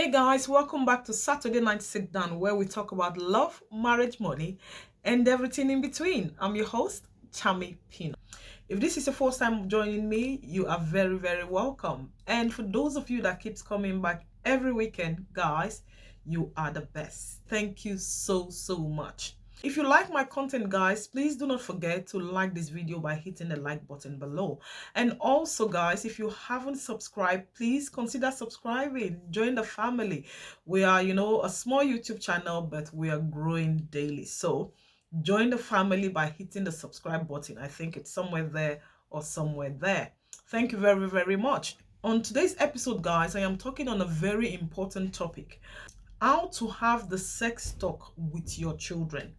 Hey guys, welcome back to Saturday Night Sit Down, where we talk about love, marriage, money, and everything in between. I'm your host, Chami Pino. If this is your first time joining me, you are very, very welcome. And for those of you that keeps coming back every weekend, guys, you are the best. Thank you so, so much. If you like my content, guys, please do not forget to like this video by hitting the like button below. And also, guys, if you haven't subscribed, please consider subscribing. Join the family. We are, a small YouTube channel, but we are growing daily. So join the family by hitting the subscribe button. I think it's somewhere there or somewhere there. Thank you very, very much. On today's episode, guys, I am talking on a very important topic: how to have the sex talk with your children.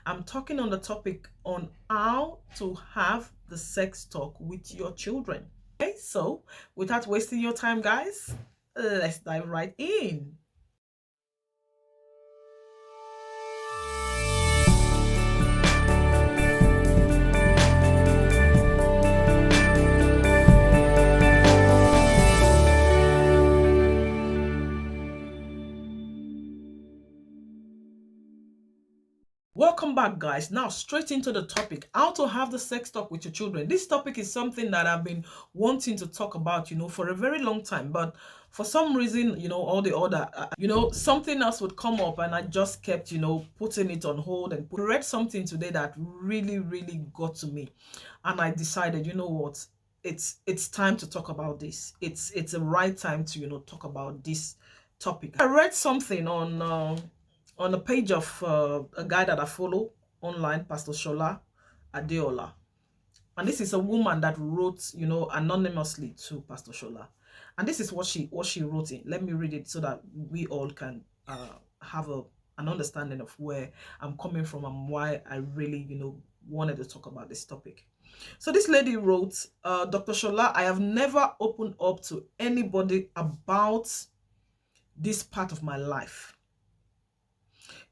I'm talking on the topic on how to have the sex talk with your children. Okay, so without wasting your time, guys, let's dive right in. Welcome back, guys. Now straight into the topic: how to have the sex talk with your children. This topic is something that I've been wanting to talk about, for a very long time, but for some reason, all the other, something else would come up, and I just kept, putting it on hold. And read something today that really, really got to me, and I decided, you know what, it's time to talk about this. It's the right time to, talk about this topic. I read something on the page of a guy that I follow online, Pastor Shola Adeola. And this is a woman that wrote, anonymously to Pastor Shola. And this is what she wrote in. Let me read it so that we all can have an understanding of where I'm coming from and why I really, wanted to talk about this topic. So this lady wrote, Dr. Shola, I have never opened up to anybody about this part of my life.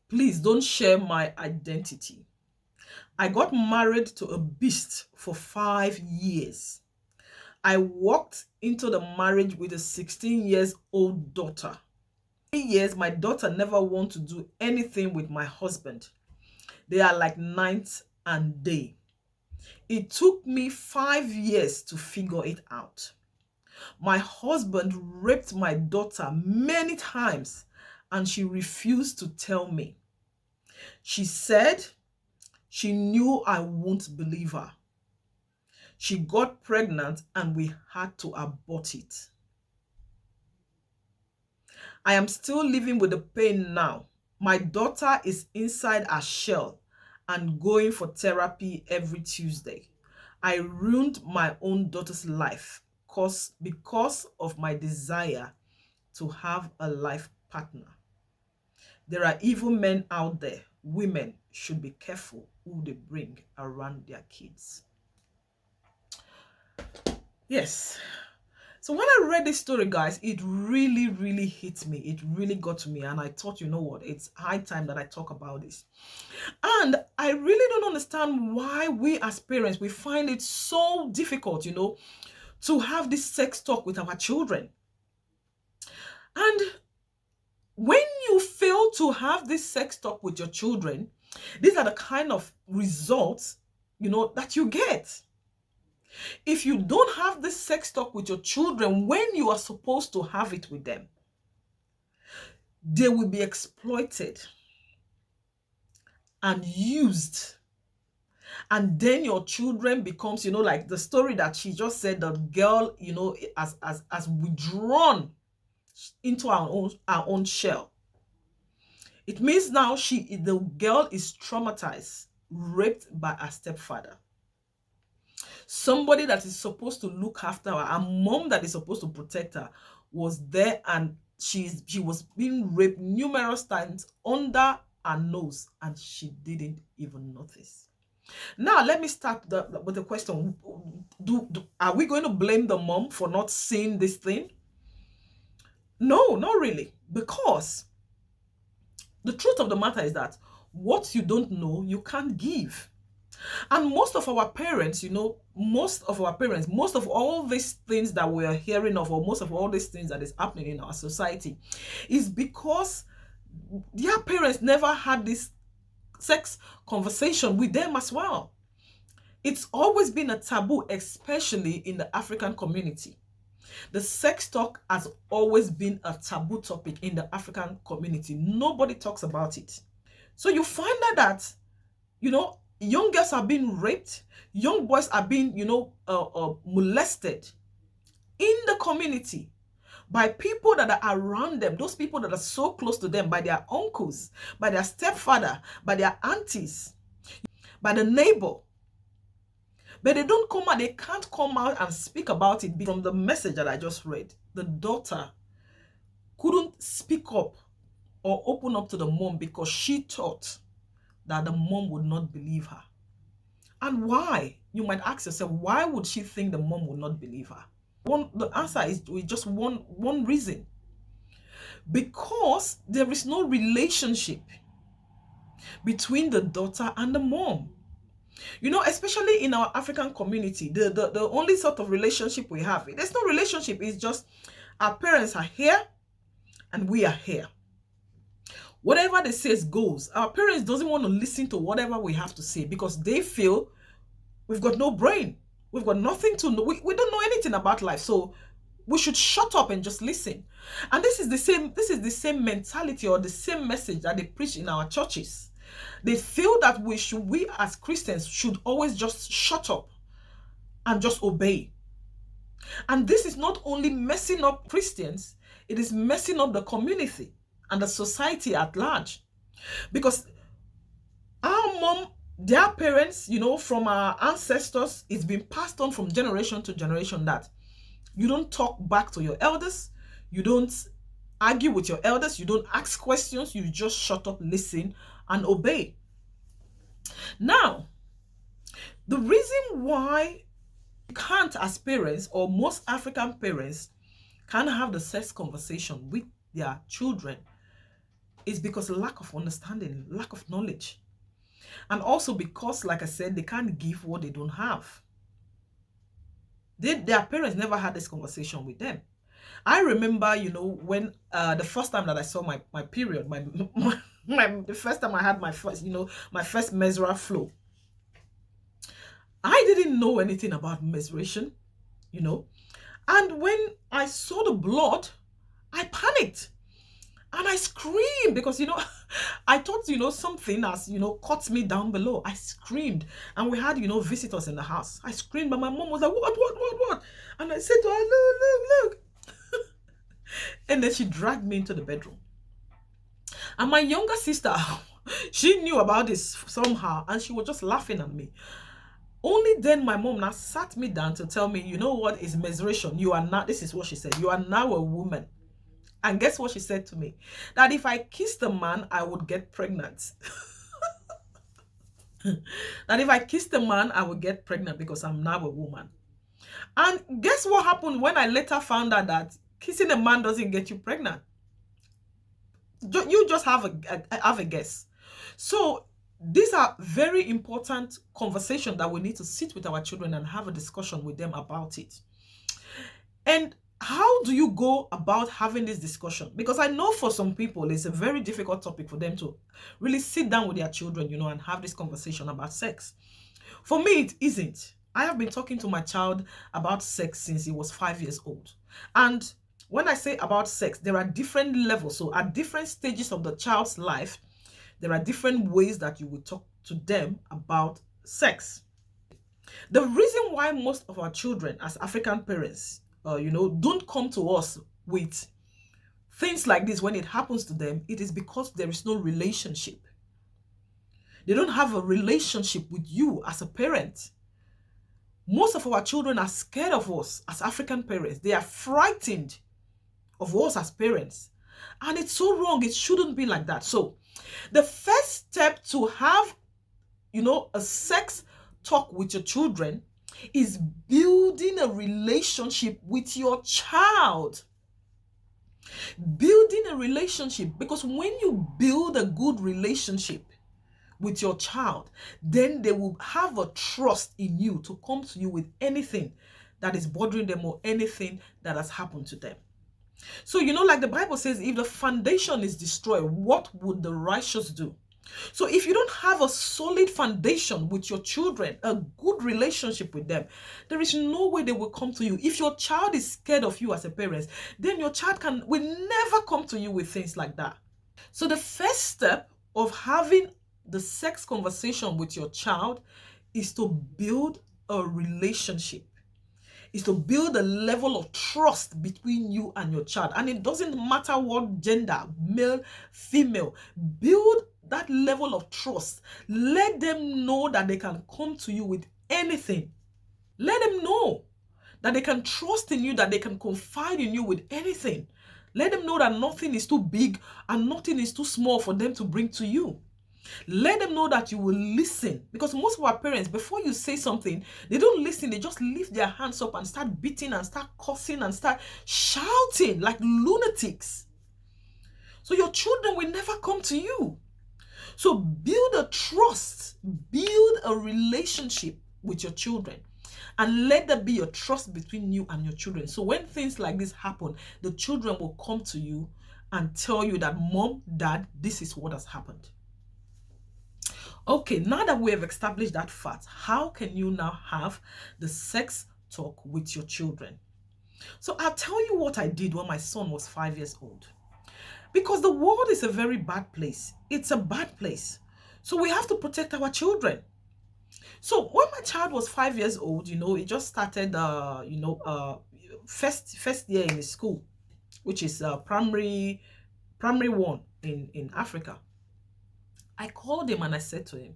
Please don't share my identity. I got married to a beast for 5 years. I walked into the marriage with a 16 years old daughter. 3 years, my daughter never wanted to do anything with my husband. They are like night and day. It took me 5 years to figure it out. My husband raped my daughter many times and she refused to tell me. She said she knew I won't believe her. She got pregnant and we had to abort it. I am still living with the pain now. My daughter is inside a shell and going for therapy every Tuesday. I ruined my own daughter's life because of my desire to have a life partner. There are evil men out there. Women should be careful who they bring around their kids. Yes. So when I read this story, guys, it really, really hit me. It really got to me. And I thought, you know what? It's high time that I talk about this. And I really don't understand why we as parents, we find it so difficult, to have this sex talk with our children. And when you fail to have this sex talk with your children, these are the kind of results, that you get. If you don't have this sex talk with your children when you are supposed to have it with them, they will be exploited and used. And then your children becomes, like the story that she just said, the girl, as withdrawn into our own shell. It means now the girl is traumatized, raped by her stepfather. Somebody that is supposed to look after her, a mom that is supposed to protect her, was there, and she was being raped numerous times under her nose, and she didn't even notice. Now, let me start with the question. Are we going to blame the mom for not seeing this thing? No, not really. Because the truth of the matter is that what you don't know, you can't give. And most of our parents, most of all these things that we are hearing of, or most of all these things that is happening in our society, is because their parents never had this sex conversation with them as well. It's always been a taboo, especially in the African community. The sex talk has always been a taboo topic in the African community. Nobody talks about it. So you find that young girls are being raped, young boys are being, molested in the community by people that are around them, those people that are so close to them, by their uncles, by their stepfather, by their aunties, by the neighbor. But they don't come out, they can't come out and speak about it. From the message that I just read, the daughter couldn't speak up or open up to the mom because she thought that the mom would not believe her. And why? You might ask yourself, why would she think the mom would not believe her? The answer is just one reason. Because there is no relationship between the daughter and the mom. Especially in our African community, the only sort of relationship we have, there's no relationship. It's just our parents are here and we are here. Whatever they say goes. Our parents doesn't want to listen to whatever we have to say because they feel we've got no brain. We've got nothing to know. We don't know anything about life. So we should shut up and just listen. And this is the same mentality or the same message that they preach in our churches. They feel that we as Christians should always just shut up and just obey. And this is not only messing up Christians, it is messing up the community and the society at large. Because our mom, their parents, from our ancestors, it's been passed on from generation to generation that you don't talk back to your elders, you don't argue with your elders, you don't ask questions, you just shut up, listen, and obey. Now, the reason why you can't, as parents, or most African parents can't have the sex conversation with their children is because of lack of understanding, lack of knowledge. And also because, like I said, they can't give what they don't have. Their parents never had this conversation with them. I remember, when the first time that I saw my period, the first time I had my first menstrual flow, I didn't know anything about menstruation, and when I saw the blood, I panicked and I screamed because, I thought, something has, caught me down below. I screamed, and we had, visitors in the house. I screamed, but my mom was like, what? And I said to her, look. And then she dragged me into the bedroom. And my younger sister, she knew about this somehow, and she was just laughing at me. Only then my mom now sat me down to tell me, you know what is menstruation? You are not, this is what she said, you are now a woman. And guess what she said to me? That if I kissed a man, I would get pregnant. That if I kissed a man, I would get pregnant because I'm now a woman. And guess what happened when I later found out that kissing a man doesn't get you pregnant? You just have a guess. So these are very important conversations that we need to sit with our children and have a discussion with them about it. And how do you go about having this discussion? Because I know for some people, it's a very difficult topic for them to really sit down with their children, and have this conversation about sex. For me, it isn't. I have been talking to my child about sex since he was 5 years old. And when I say about sex, there are different levels. So at different stages of the child's life, there are different ways that you will talk to them about sex. The reason why most of our children as African parents, don't come to us with things like this when it happens to them, it is because there is no relationship. They don't have a relationship with you as a parent. Most of our children are scared of us as African parents. They are frightened of us as parents. And it's so wrong. It shouldn't be like that. So the first step to have, a sex talk with your children is building a relationship with your child. Building a relationship, because when you build a good relationship with your child, then they will have a trust in you to come to you with anything that is bothering them or anything that has happened to them. So, like the Bible says, if the foundation is destroyed, what would the righteous do? So if you don't have a solid foundation with your children, a good relationship with them, there is no way they will come to you. If your child is scared of you as a parent, then your child will never come to you with things like that. So the first step of having the sex conversation with your child is to build a relationship, is to build a level of trust between you and your child. And it doesn't matter what gender, male, female, build that level of trust. Let them know that they can come to you with anything. Let them know that they can trust in you, that they can confide in you with anything. Let them know that nothing is too big and nothing is too small for them to bring to you. Let them know that you will listen, because most of our parents, before you say something, they don't listen. They just lift their hands up and start beating and start cursing and start shouting like lunatics. So your children will never come to you. So build a trust, build a relationship with your children, and let there be a trust between you and your children. So when things like this happen, the children will come to you and tell you that, Mom, Dad, this is what has happened. Okay, now that we have established that fact, how can you now have the sex talk with your children? So I'll tell you what I did when my son was 5 years old. Because the world is a very bad place. It's a bad place. So we have to protect our children. So when my child was 5 years old, it just started, first year in the school, which is primary one in Africa. I called him and I said to him,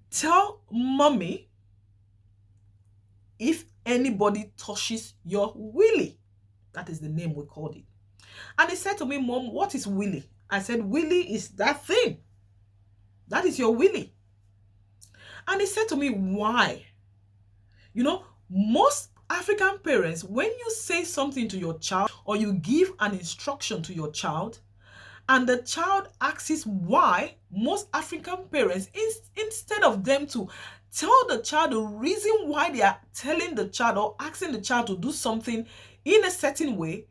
tell mommy if anybody touches your willy. That is the name we called it. And he said to me, Mom, what is willy? I said, willy is that thing. That is your willy. And he said to me, why? Most African parents, when you say something to your child or you give an instruction to your child, and the child asks why, most African parents, instead of them to tell the child the reason why they are telling the child or asking the child to do something in a certain way,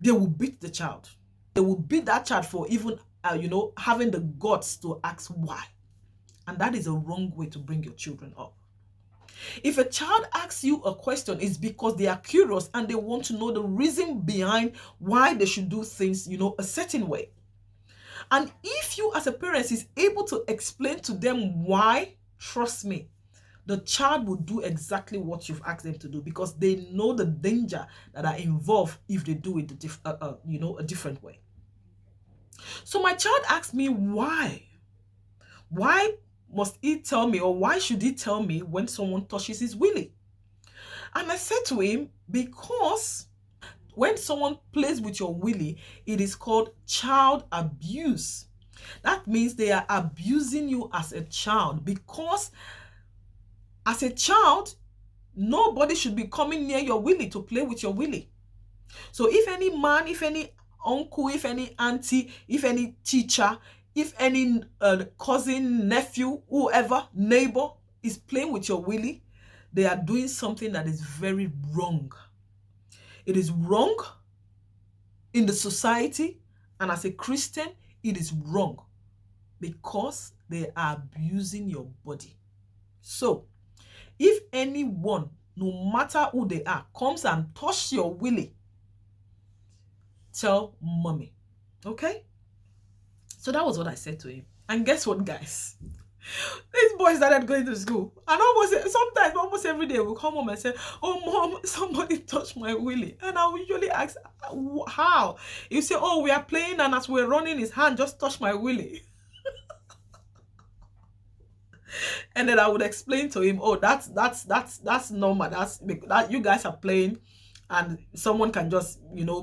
they will beat the child. They will beat that child for even, having the guts to ask why. And that is a wrong way to bring your children up. If a child asks you a question, it's because they are curious and they want to know the reason behind why they should do things, a certain way. And if you as a parent is able to explain to them why, trust me, the child will do exactly what you've asked them to do, because they know the danger that are involved if they do it a different way. So my child asked me why. Why must he tell me, or why should he tell me when someone touches his willy? And I said to him, because when someone plays with your willy, it is called child abuse. That means they are abusing you as a child, because as a child, nobody should be coming near your willy to play with your willy. So if any man, if any uncle, if any auntie, if any teacher, if any cousin, nephew, whoever, neighbor is playing with your willy, they are doing something that is very wrong. It is wrong in the society, and as a Christian, it is wrong because they are abusing your body. So, if anyone, no matter who they are, comes and touches your willy, tell mommy. Okay? So that was what I said to him. And guess what, guys? This boy started going to school, and almost every day we'll come home and say, oh Mom, somebody touched my willy. And I will usually ask, how? You say, oh, we are playing, and as we're running, his hand just touched my willy. And then I would explain to him, oh, that's normal. That you guys are playing and someone can just,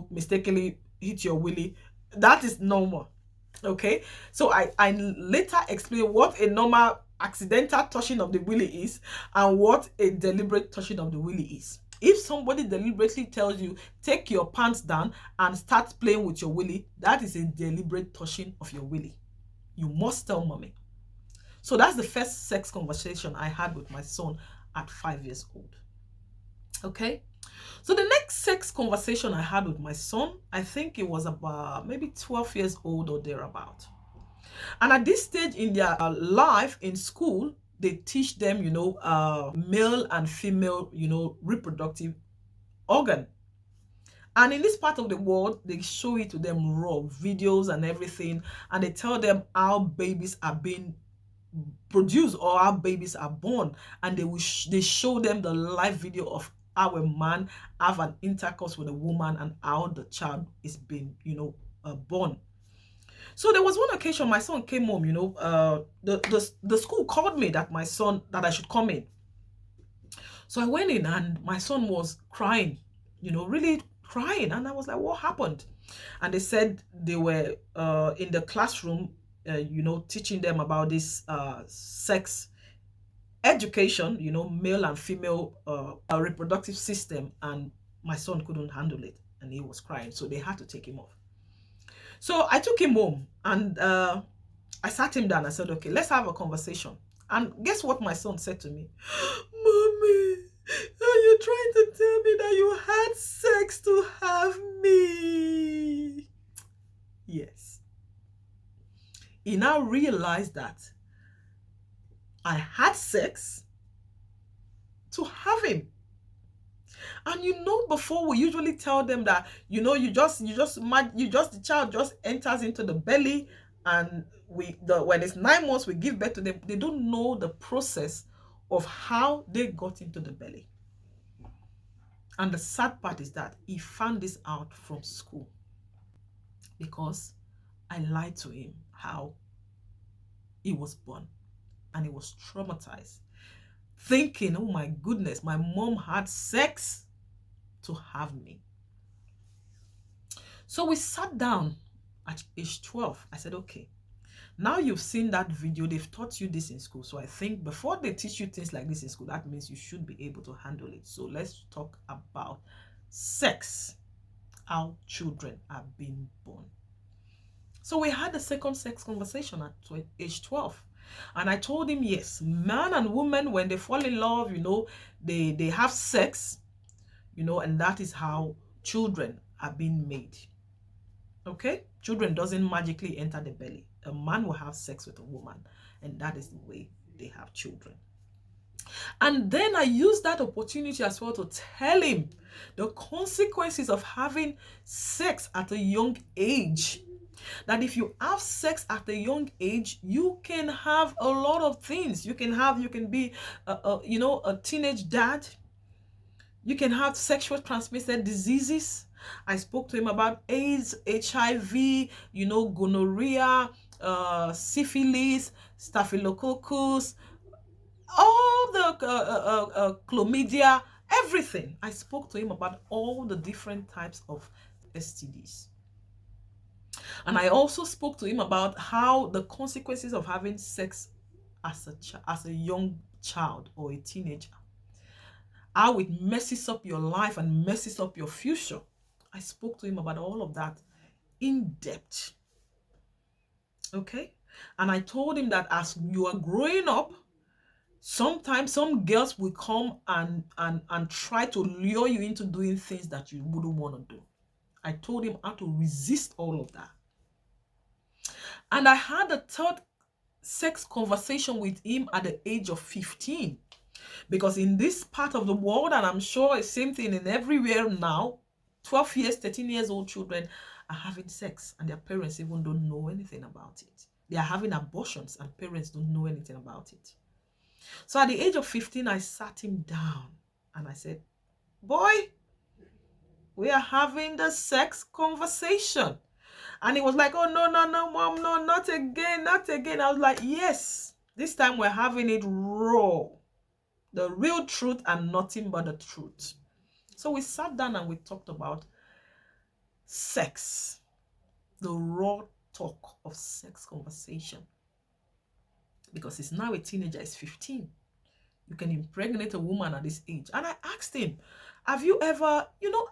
mistakenly hit your willy. That is normal. Okay, so I later explain what a normal accidental touching of the willy is and what a deliberate touching of the willy is. If somebody deliberately tells you, take your pants down and start playing with your willy, that is a deliberate touching of your willy. You must tell mommy. So that's the first sex conversation I had with my son at 5 years old. Okay. So the next sex conversation I had with my son, I think it was about maybe 12 years old or thereabout. And at this stage in their life in school, they teach them, male and female, reproductive organ. And in this part of the world, they show it to them raw videos and everything. And they tell them how babies are being produced or how babies are born. And they show them the live video of how a man have an intercourse with a woman and how the child is being, born. So there was one occasion my son came home, the school called me that I should come in. So I went in and my son was crying, really crying. And I was like, what happened? And they said they were in the classroom, teaching them about this sex education, male and female reproductive system. And my son couldn't handle it and he was crying. So they had to take him off. So I took him home and I sat him down. I said, okay, let's have a conversation. And guess what my son said to me? Mommy, are you trying to tell me that you had sex to have me? Yes. He now realized that I had sex to have him. And before we usually tell them that, the child just enters into the belly and when it's 9 months, we give birth to them. They don't know the process of how they got into the belly. And the sad part is that he found this out from school because I lied to him how he was born and he was traumatized, thinking, oh my goodness, my mom had sex to have me. So we sat down at age 12. I said, okay, now you've seen that video, they've taught you this in school. So I think before they teach you things like this in school, that means you should be able to handle it. So let's talk about sex, how children are being born. So we had the second sex conversation at age 12. And I told him, yes, man and woman, when they fall in love, they have sex, and that is how children are being made. Okay? Children doesn't magically enter the belly. A man will have sex with a woman, and that is the way they have children. And then I used that opportunity as well to tell him the consequences of having sex at a young age. That if you have sex at a young age, you can have a lot of things. You can be a teenage dad. You can have sexual transmitted diseases. I spoke to him about AIDS, HIV, gonorrhea, syphilis, staphylococcus, all the chlamydia, everything. I spoke to him about all the different types of STDs. And I also spoke to him about how the consequences of having sex as a young child or a teenager, how it messes up your life and messes up your future. I spoke to him about all of that in depth. Okay? And I told him that as you are growing up, sometimes some girls will come and try to lure you into doing things that you wouldn't want to do. I told him how to resist all of that. And I had a third sex conversation with him at the age of 15. Because in this part of the world, and I'm sure it's the same thing in everywhere now, 12 years, 13 years old children are having sex and their parents even don't know anything about it. They are having abortions and parents don't know anything about it. So at the age of 15, I sat him down and I said, boy, we are having the sex conversation. And he was like, oh, no, mom, no, not again, not again. I was like, yes, this time we're having it raw. The real truth and nothing but the truth. So we sat down and we talked about sex, the raw talk of sex conversation. Because he's now a teenager, he's 15. You can impregnate a woman at this age. And I asked him, have you ever,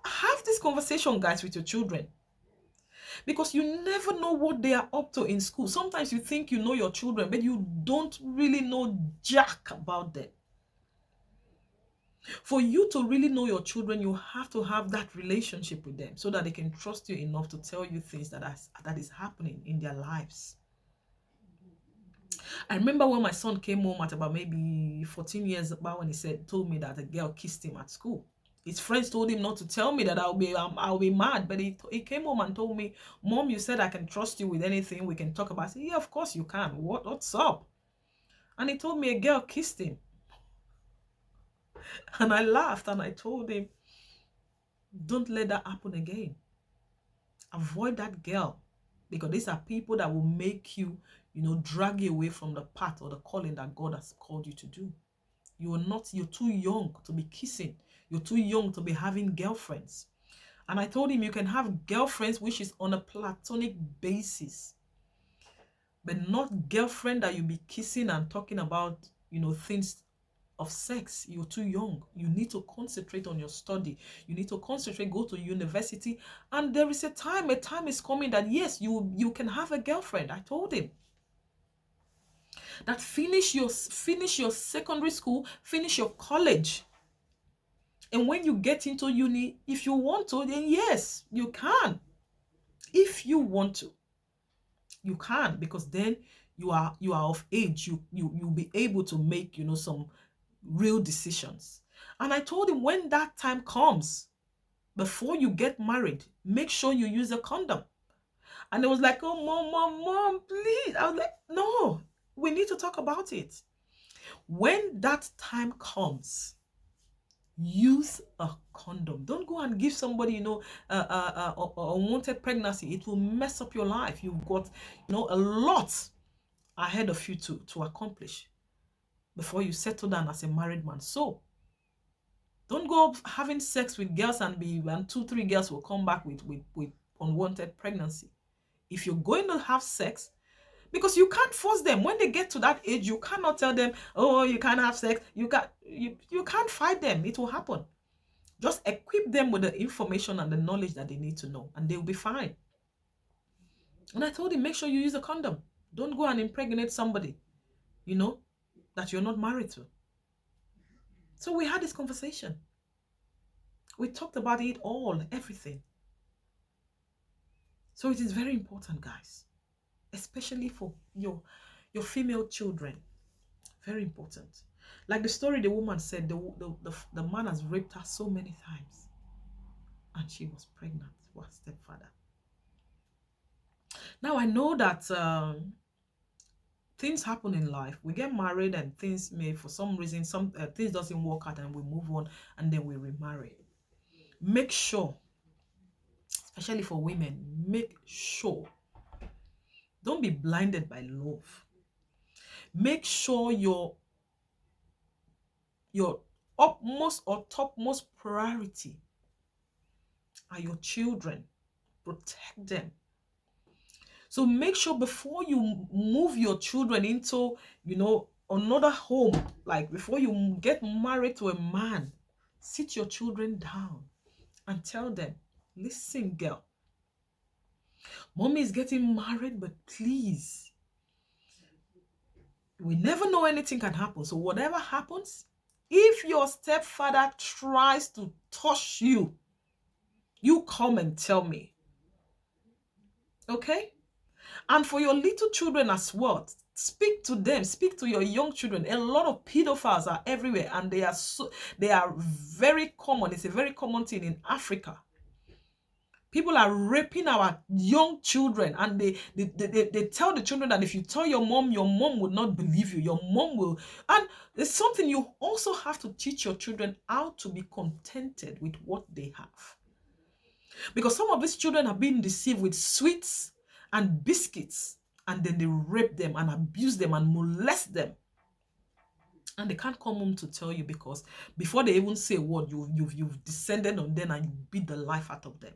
have this conversation, guys, with your children? because you never know what they are up to in school. Sometimes you think you know your children, but you don't really know jack about them. For you to really know your children, you have to have that relationship with them so that they can trust you enough to tell you things that is happening in their lives. I remember when my son came home at about maybe 14 years about when told me that a girl kissed him at school. His friends told him not to tell me that I'll be mad, but he came home and told me, "Mom, you said I can trust you with anything. We can talk about." I said, "Yeah, of course you can. What's up?" And he told me a girl kissed him. And I laughed and I told him, "Don't let that happen again. Avoid that girl, because these are people that will make you, drag you away from the path or the calling that God has called you to do. You're too young to be kissing. You're too young to be having girlfriends." And I told him, you can have girlfriends which is on a platonic basis, but not girlfriend that you'll be kissing and talking about, things of sex. You're too young. You need to concentrate on your study. You need to concentrate, go to university. And there is a time is coming that yes, you can have a girlfriend. I told him that finish your secondary school, finish your college. And when you get into uni, if you want to, then yes, you can. If you want to, you can, because then you are of age. You'll be able to make, some real decisions. And I told him, when that time comes, before you get married, make sure you use a condom. And it was like, "Oh, mom, please." I was like, "No, we need to talk about it. When that time comes, use a condom. Don't go and give somebody, a unwanted pregnancy. It will mess up your life. You've got, a lot ahead of you to accomplish before you settle down as a married man. So don't go having sex with girls and 2-3 girls will come back with unwanted pregnancy. If you're going to have sex, because you can't force them. When they get to that age, you cannot tell them, "Oh, you can't have sex." You can't fight them. It will happen. Just equip them with the information and the knowledge that they need to know, and they'll be fine. And I told him, make sure you use a condom. Don't go and impregnate somebody, that you're not married to. So we had this conversation. We talked about it all, everything. So it is very important, guys, especially for your female children. Very important. Like the story the woman said, the man has raped her so many times, and she was pregnant for her stepfather. Now I know that things happen in life. We get married and things may, for some reason, things doesn't work out and we move on and then we remarry. Make sure, especially for women, make sure, don't be blinded by love. Make sure your upmost or topmost priority are your children. Protect them. So make sure before you move your children into, another home, like before you get married to a man, sit your children down and tell them, "Listen, girl, mommy is getting married, but please, we never know, anything can happen. So whatever happens, if your stepfather tries to touch you, you come and tell me. Okay? And for your little children as well, speak to them, speak to your young children. A lot of pedophiles are everywhere, and they are very common. It's a very common thing in Africa. People are raping our young children, and they tell the children that if you tell your mom will not believe you. Your mom will. And it's something you also have to teach your children, how to be contented with what they have. Because some of these children are being deceived with sweets and biscuits, and then they rape them and abuse them and molest them. And they can't come home to tell you, because before they even say a word, you've descended on them and you beat the life out of them.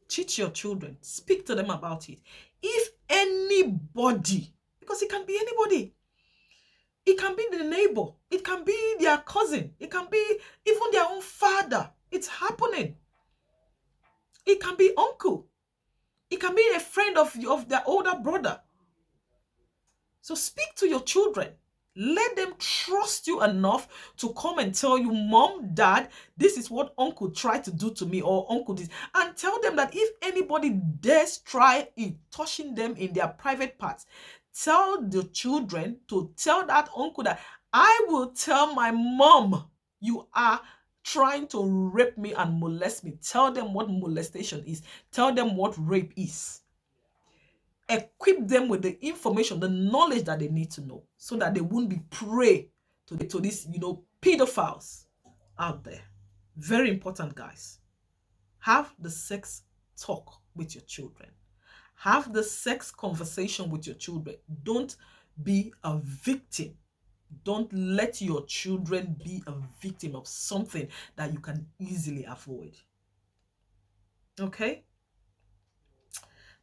Teach your children. Speak to them about it. If anybody, because it can be anybody. It can be the neighbor. It can be their cousin. It can be even their own father. It's happening. It can be uncle. It can be a friend of their older brother. So speak to your children. Let them trust you enough to come and tell you, Mom, Dad, this is what uncle tried to do to me, or uncle this. And tell them that if anybody dares try it, touching them in their private parts, tell the children to tell that uncle that I will tell my mom you are trying to rape me and molest me. Tell them what molestation is. Tell them what rape is. Equip them with the information, the knowledge that they need to know, so that they won't be prey to these, pedophiles out there. Very important, guys. Have the sex talk with your children. Have the sex conversation with your children. Don't be a victim. Don't let your children be a victim of something that you can easily avoid. Okay?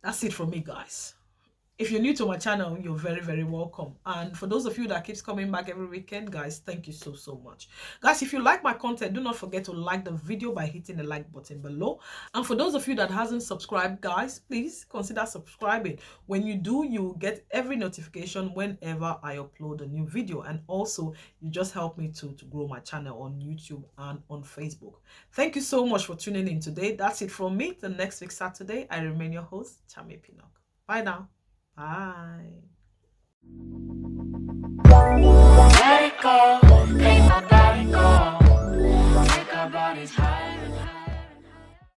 That's it from me, guys. If you're new to my channel, you're very, very welcome. And for those of you that keeps coming back every weekend, guys, thank you so, so much. Guys, if you like my content, do not forget to like the video by hitting the like button below. And for those of you that hasn't subscribed, guys, please consider subscribing. When you do, you get every notification whenever I upload a new video. And also, you just help me to grow my channel on YouTube and on Facebook. Thank you so much for tuning in today. That's it from me. Till next week, Saturday, I remain your host, Chame Pinnock. Bye now. Bye. Let it go.